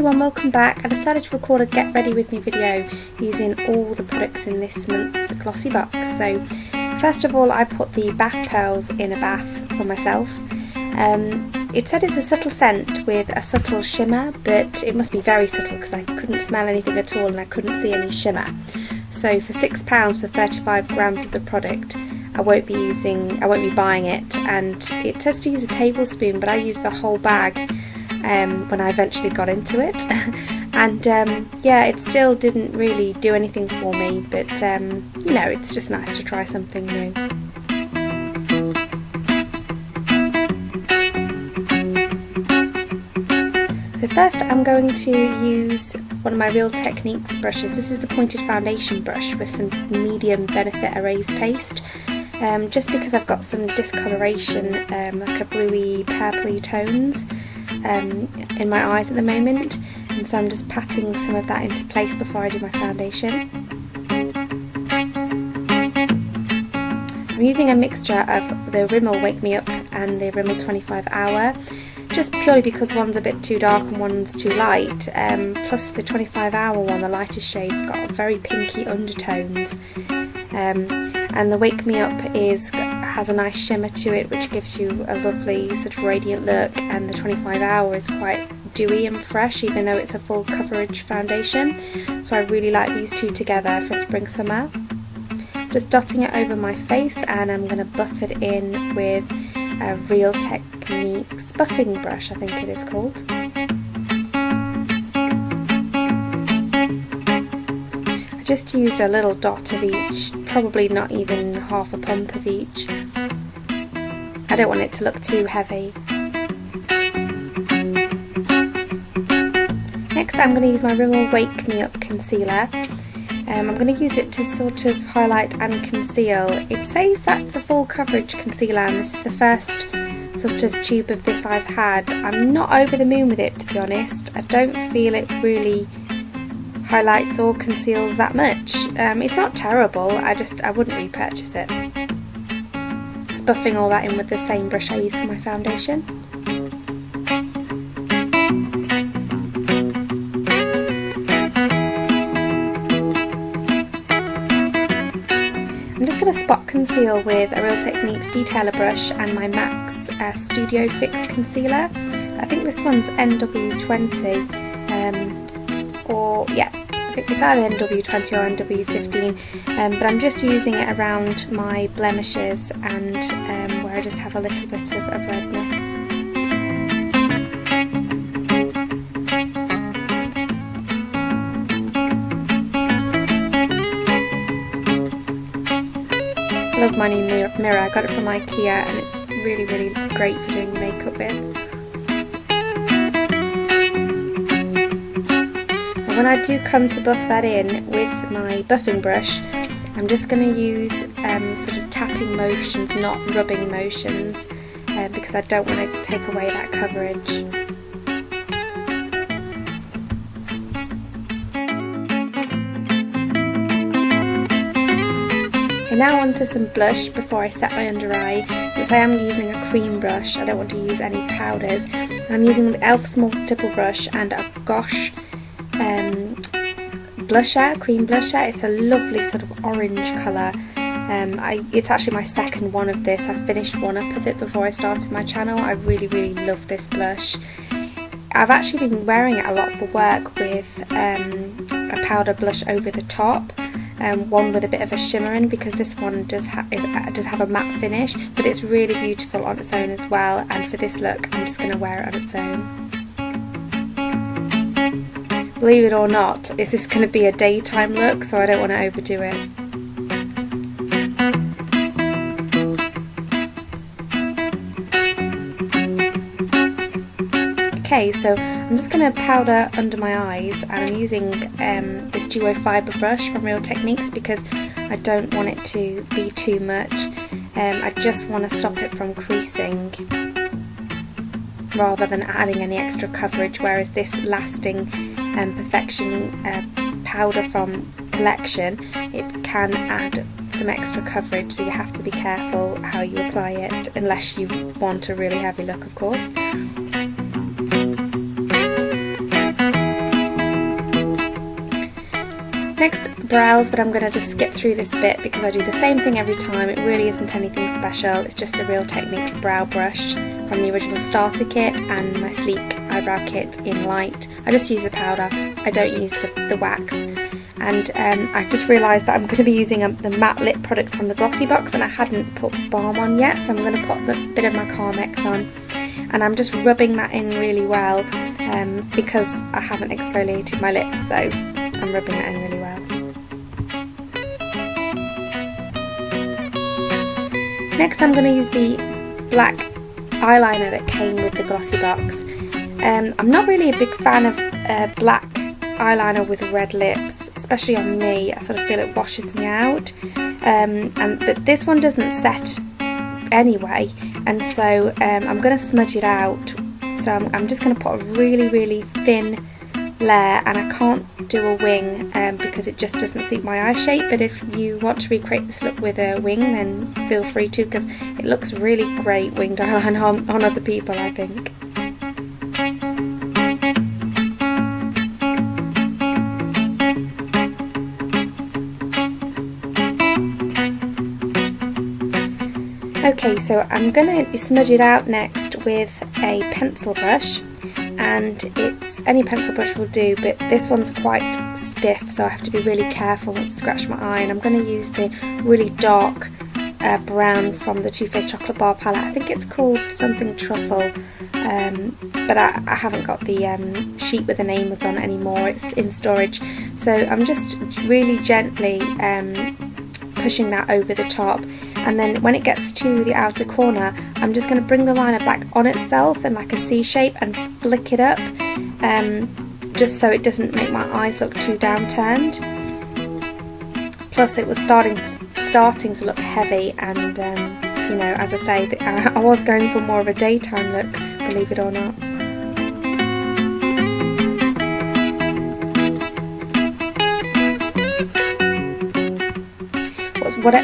everyone, welcome back. I decided to record a get ready with me video using all the products in this month's Glossy Box. So first of all, I put the bath pearls in a bath for myself. It said it's a subtle scent with a subtle shimmer, but it must be very subtle because I couldn't smell anything at all and I couldn't see any shimmer. So for £6 for 35 grams of the product, I won't be buying it, and it says to use a tablespoon, but I used the whole bag when I eventually got into it. And yeah, it still didn't really do anything for me, but you know, it's just nice to try something new. So first I'm going to use one of my Real Techniques brushes. This is the pointed foundation brush with some medium Benefit Erase paste. Just because I've got some discoloration, like a bluey, purpley tones in my eyes at the moment, and so I'm just patting some of that into place before I do my foundation. I'm using a mixture of the Rimmel Wake Me Up and the Rimmel 25 Hour, just purely because one's a bit too dark and one's too light, plus the 25 Hour one, the lightest shade's got very pinky undertones. And the Wake Me Up has a nice shimmer to it, which gives you a lovely sort of radiant look, and the 25 Hour is quite dewy and fresh, even though it's a full coverage foundation. So I really like these two together for spring summer. Just dotting it over my face, and I'm going to buff it in with a Real Techniques buffing brush, I think it is called. Just used a little dot of each, probably not even half a pump of each. I don't want it to look too heavy. Next I'm going to use my Rimmel Wake Me Up concealer. I'm going to use it to sort of highlight and conceal. It says that's a full coverage concealer, and this is the first sort of tube of this I've had. I'm not over the moon with it, to be honest. I don't feel it really highlights or conceals that much. It's not terrible, I wouldn't repurchase it. Just buffing all that in with the same brush I use for my foundation. I'm just going to spot conceal with a Real Techniques detailer brush and my MAC's Studio Fix concealer. I think this one's NW20. Or yeah, I think it's either NW20 or NW15, but I'm just using it around my blemishes and where I just have a little bit of redness. I love my new mirror. I got it from IKEA and it's really, really great for doing your makeup with. When I do come to buff that in with my buffing brush, I'm just going to use sort of tapping motions, not rubbing motions, because I don't want to take away that coverage. Okay, now on to some blush before I set my under eye. Since I am using a cream brush, I don't want to use any powders. I'm using the e.l.f. Small Stipple brush and a Gosh blusher, cream blusher. It's a lovely sort of orange colour. It's actually my second one of this. I finished one up of it before I started my channel. I really, really love this blush. I've actually been wearing it a lot for work with a powder blush over the top, one with a bit of a shimmer in, because this one does have a matte finish, but it's really beautiful on its own as well, and for this look I'm just going to wear it on its own. Believe it or not, this is going to be a daytime look, so I don't want to overdo it. Okay, so I'm just going to powder under my eyes, and I'm using this Duo Fibre brush from Real Techniques because I don't want it to be too much. I just want to stop it from creasing rather than adding any extra coverage, whereas this Lasting Perfection powder from Collection, it can add some extra coverage, so you have to be careful how you apply it, unless you want a really heavy look, of course. brows, but I'm going to just skip through this bit because I do the same thing every time. It really isn't anything special. It's just the Real Techniques brow brush from the original starter kit and my sleek eyebrow kit in light. I just use the powder, I don't use the wax. And I just realised that I'm going to be using the matte lip product from the Glossy Box, and I hadn't put balm on yet, so I'm going to put a bit of my Carmex on. And I'm just rubbing that in really well because I haven't exfoliated my lips, so I'm rubbing that in really well. Next I'm going to use the black eyeliner that came with the Glossy Box. I'm not really a big fan of black eyeliner with red lips, especially on me. I sort of feel it washes me out, but this one doesn't set anyway, and so I'm going to smudge it out. So I'm just going to put a really thin layer, and I can't do a wing because it just doesn't suit my eye shape, but if you want to recreate this look with a wing, then feel free to, because it looks really great winged eyeliner on other people, I think. Okay, so I'm going to smudge it out next with a pencil brush, and it's any pencil brush will do, but this one's quite stiff, so I have to be really careful not to scratch my eye. And I'm going to use the really dark brown from the Too Faced Chocolate Bar palette. I think it's called something Truffle, but I haven't got the sheet with the names on anymore, it's in storage. So I'm just really gently pushing that over the top, and then when it gets to the outer corner, I'm just going to bring the liner back on itself in like a C shape and flick it up, just so it doesn't make my eyes look too downturned. Plus it was starting to look heavy, and you know, as I say, I was going for more of a daytime look, believe it or not.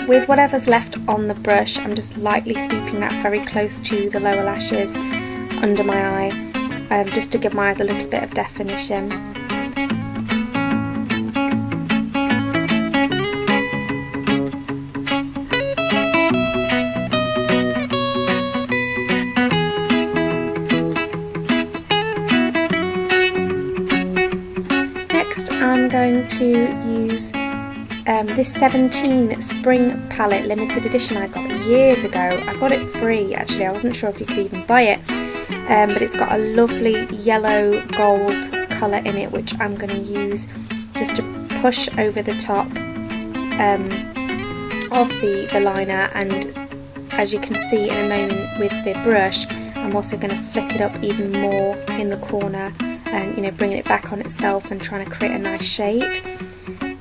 With whatever's left on the brush, I'm just lightly sweeping that very close to the lower lashes under my eye, just to give my eyes a little bit of definition. Next I'm going to use this 17 Spring palette limited edition I got years ago. I got it free actually, I wasn't sure if you could even buy it, but it's got a lovely yellow gold colour in it, which I'm going to use just to push over the top of the liner. And as you can see in a moment with the brush, I'm also going to flick it up even more in the corner, and, you know, bringing it back on itself and trying to create a nice shape.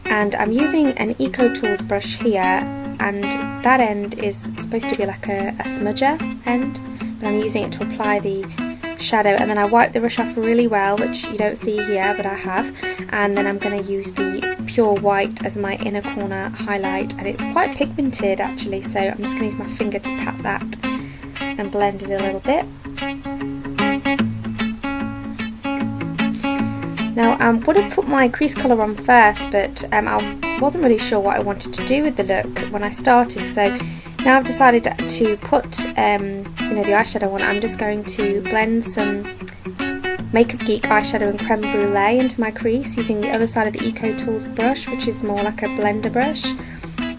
And I'm using an Eco Tools brush here, and that end is supposed to be like a smudger end, but I'm using it to apply the shadow, and then I wipe the brush off really well, which you don't see here but I have, and then I'm going to use the pure white as my inner corner highlight, and it's quite pigmented actually, so I'm just going to use my finger to pat that and blend it a little bit. Now I would have put my crease colour on first, but I wasn't really sure what I wanted to do with the look when I started, so now I've decided to put you know, the eyeshadow on. I'm just going to blend some Makeup Geek eyeshadow and creme brulee into my crease using the other side of the Eco Tools brush, which is more like a blender brush,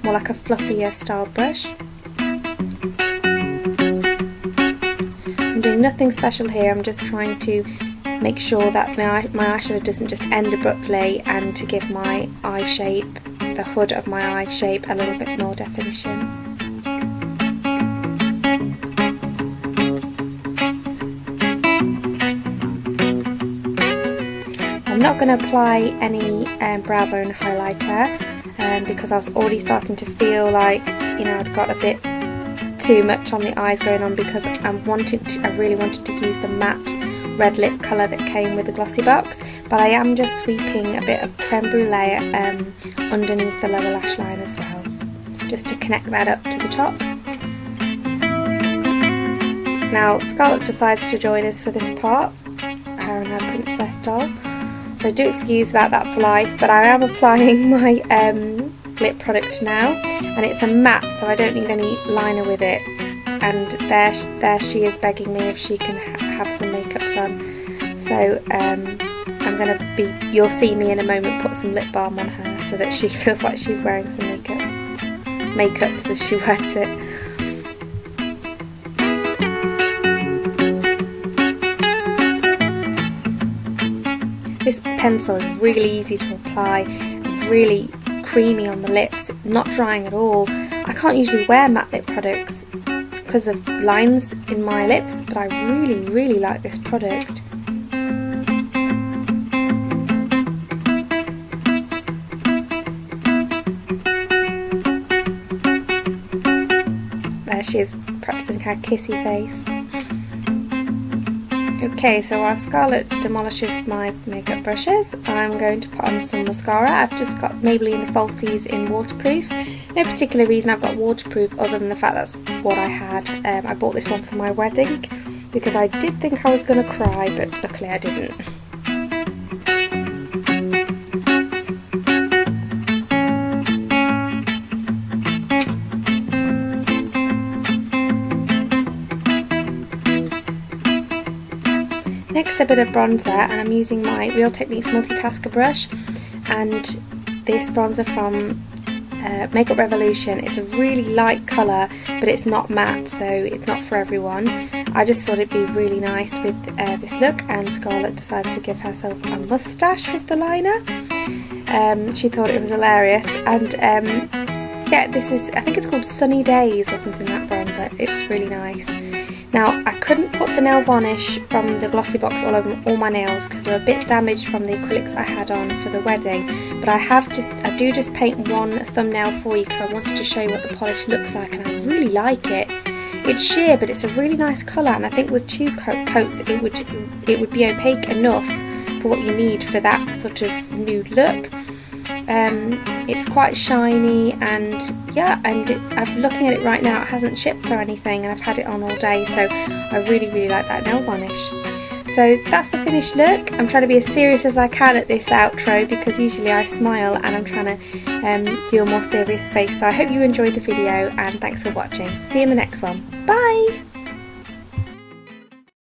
more like a fluffier style brush. I'm doing nothing special here, I'm just trying to make sure that my eyeshadow doesn't just end abruptly, and to give my eye shape, the hood of my eye shape, a little bit more definition. I'm not going to apply any brow bone highlighter because I was already starting to feel like, you know, I'd got a bit too much on the eyes going on, because I really wanted to use the matte red lip colour that came with the Glossy Box, but I am just sweeping a bit of creme brulee underneath the lower lash line as well, just to connect that up to the top. Now Scarlett decides to join us for this part, her and her princess doll, So do excuse that, that's life, but I am applying my lip product now, and it's a matte, so I don't need any liner with it. And there she is begging me if she can have some makeups on. So I'm going to be, you'll see me in a moment put some lip balm on her so that she feels like she's wearing some makeups as she wears it. This pencil is really easy to apply, really creamy on the lips, not drying at all. I can't usually wear matte lip products because of lines in my lips, but I really like this product. There she is, practicing her kissy face. Okay, so while Scarlett demolishes my makeup brushes, I'm going to put on some mascara. I've just got Maybelline the Falsies in waterproof. No particular reason I've got waterproof other than the fact that's what I had. I bought this one for my wedding because I did think I was going to cry, but luckily I didn't. Next, a bit of bronzer, and I'm using my Real Techniques multitasker brush, and this bronzer from Makeup Revolution. It's a really light colour, but it's not matte, so it's not for everyone. I just thought it'd be really nice with this look, and Scarlett decides to give herself a moustache with the liner. She thought it was hilarious, and yeah, this is, I think it's called Sunny Days or something, that bronzer. It's really nice. Now, I couldn't put the nail varnish from the Glossy Box all over all my nails because they're a bit damaged from the acrylics I had on for the wedding, but I do just paint one thumbnail for you because I wanted to show you what the polish looks like, and I really like it. It's sheer, but it's a really nice colour, and I think with two coats it would be opaque enough for what you need for that sort of nude look. It's quite shiny, and yeah, and I'm looking at it right now, it hasn't shipped or anything, and I've had it on all day, so I really like that nail varnish. So that's the finished look. I'm trying to be as serious as I can at this outro because usually I smile, and I'm trying to do a more serious face. So I hope you enjoyed the video, and thanks for watching. See you in the next one. Bye!